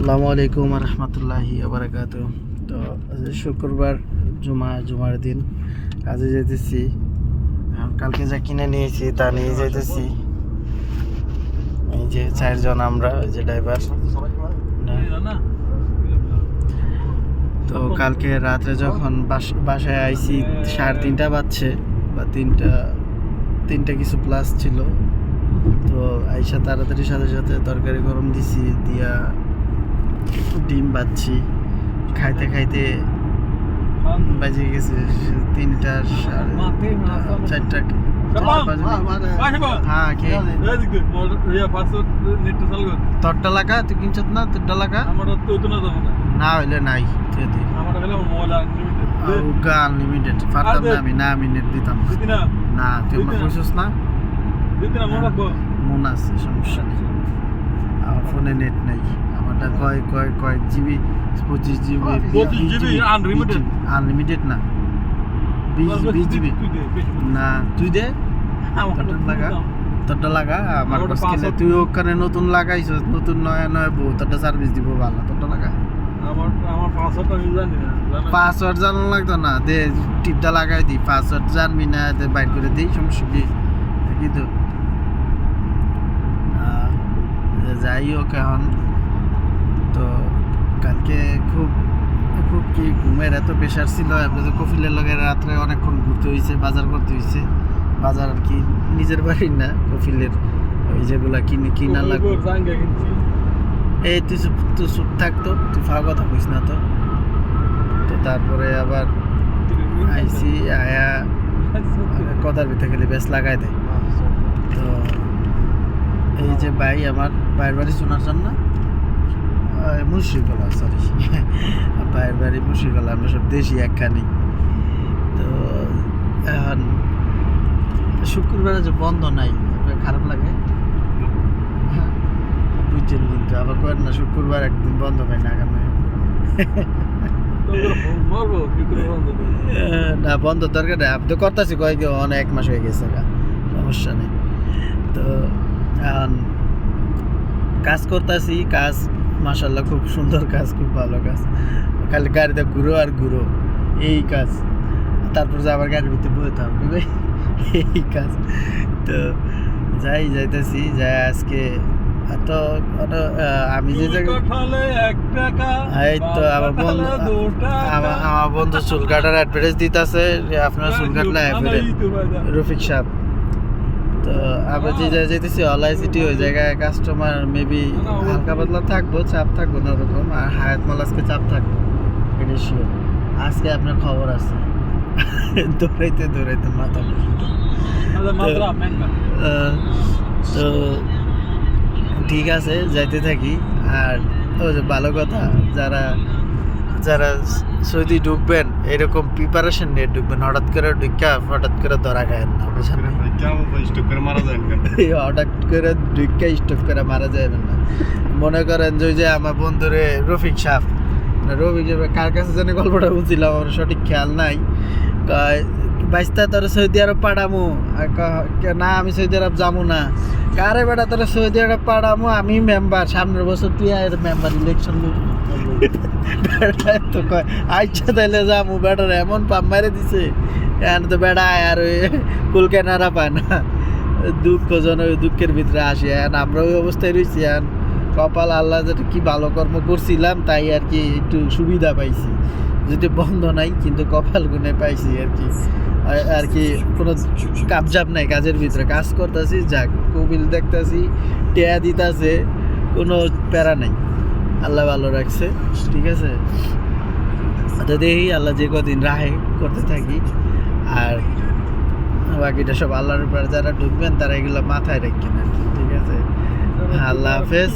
আসসালামু আলাইকুম রহমতুল্লাহি বারাকাত। তো শুক্রবার জুমার দিন কাজে যেতেছি। কালকে যা কিনে নিয়েছি তা নিয়ে যেতেছি। এই যে 4 জন আমরা, ওই যে ড্রাইভার। তো কালকে রাত্রে যখন বাসায় আইছি 3:30 বাজছে বা তিনটা কিছু প্লাস ছিল। তো আইসা তাড়াতাড়ি সাথে সাথে তরকারি গরম দিছি, দিয়া ডিম বাচ্ছি। খাইতে খাইতে বাজে গেছে 3টা 4টা। হ্যাঁ, তোরটা লাগা তুই কিনছত না? তোরটা লাগা না হইলে নাই আনলিমিটেড পারতাম না, আমি নেট দিতাম না। তুই আমার কইছস না? মন আছে, সমস্যা নেই। আমার ফোনে নেট নাই। আমারটা কয়েক জিবি, 25 জিবি আনলিমিটেড না, 20 জিবি না। তুই দে তোরটা লাগা আমার কাছে। তুই ওখানে নতুন লাগাইছস, নতুন নয়া বউ, তোরটা সার্ভিস দিব ভালো। তোরটা লাগা। পাসওয়ার্ড জানানো লাগতো না, দে টিপটা লাগাই দি। পাসওয়ার্ড জানবি না, বাইর করে দিই, সমস্যা কি? কিন্তু যাই হোক, এখন তো কালকে খুব কি ঘুমের এত প্রেশার ছিল। আপনাদের কফিলের লগে রাত্রে অনেকক্ষণ ঘুরতে হয়েছে, বাজার করতে হয়েছে। বাজার আর কি নিজের বাড়ির না, কফিলের ওই যেগুলা কিনা লাগবে। এই তুই চুপ থাকতো, তুই ফাঁকা কথা কইস না তো। তারপরে আবার আইসি, আয়া কথার ভিতরে খেলে বেশ লাগাই দেয়। তো এই যে ভাই আমার ভাইয়ের বাড়ি শোনার জন্য মুর্শিদগলা, সরি ভাইয়ের বাড়ি মুর্শিদগলা, আমরা সব দেশি একখানি। তো এখন শুক্রবারে যে বন্ধ নাই, খারাপ লাগে বুঝছেন, কিন্তু আবার করেন না শুক্রবার একদিন বন্ধ পাই না আগামী। না বন্ধ দরকার নেই, আমি তো করতেছি কয়েক অনেক মাস হয়ে গেছে, সমস্যা নেই। তো এখন কাজ করতেছি, কাজ মাশাআল্লাহ খুব সুন্দর কাজ, খুব ভালো কাজ। খালি গাড়িতে ঘুরো আর ঘুরো, এই কাজ। তারপর যে আবার গাড়ির ভিতরে বইতে হবে, এই কাজ। তো যাইতেছি যাই আজকে। তো আমি যে এই তো আমার বন্ধু চুল কাটার অ্যাডভার্টাইজ দিতেছে, আপনার চুল কাটলে রফিক সাহেব। তো আমরা যে জায়গায় যেতেছি অলাই সিটি, ওই জায়গায় কাস্টমার মেবি হালকা পাতলা থাকবো, চাপ থাকবো না ওরকম। আর হায়াত মাল আজকে চাপ থাকবো, এটা শিওর। আজকে আপনার খবর আছে, দৌড়াইতে মাথা তো ঠিক আছে, যাইতে থাকি। আর ওই যে ভালো কথা, যারা সৌদি ঢুকবেন এরকম প্রিপারেশন নিয়ে ঢুকবেন। হঠাৎ করে ধরা খায় না, হঠাৎ করে ঢুকা স্টক করে মারা যাবেন না। মনে করেন যে আমার বন্ধুরে রফিক সাহেব, কার কাছে জানি গল্পটা বুঝছিলাম, আমার সঠিক খেয়াল নাই। বাইস্তা তোর সৌদি আরব পাঠামো না, আমি সৌদি আরব যাবো না। কারে বেটা তোর সৌদি আরব পাঠামো, আমি মেম্বার, সামনের বছর তুই আর মেম্বার ইলেকশন তো কয় আচ্ছা তাইলে যাবো। বেটার এমন পাম মারে দিছে, এখন তো বেটা আর ওই কুলকেনারা পায় না। দুঃখের ভিতরে আসি। এখন আমরা ওই অবস্থায় রয়েছি। এখন কপাল আল্লাহ যেটা কি ভালো কর্ম করছিলাম তাই আর কি একটু সুবিধা পাইছি। যদি বন্ধ নাই, কিন্তু কপাল গুনে পাইছি আর কি কোনো কাবজাব নাই কাজের ভিতরে। কাজ করতেছি, যাক কবিল দেখতেছি, টেয়া দিতেছে, কোনো প্যারা নাই। আল্লাহ ভালো রাখছে, ঠিক আছে। তো দেখি আল্লাহ যে কদিন রাহে করতে থাকি। আর বাকিটা সব আল্লাহর উপর। যারা ঢুকবেন তারা এগুলো মাথায় রাখবেন আর কি, ঠিক আছে। আল্লাহ হাফেজ।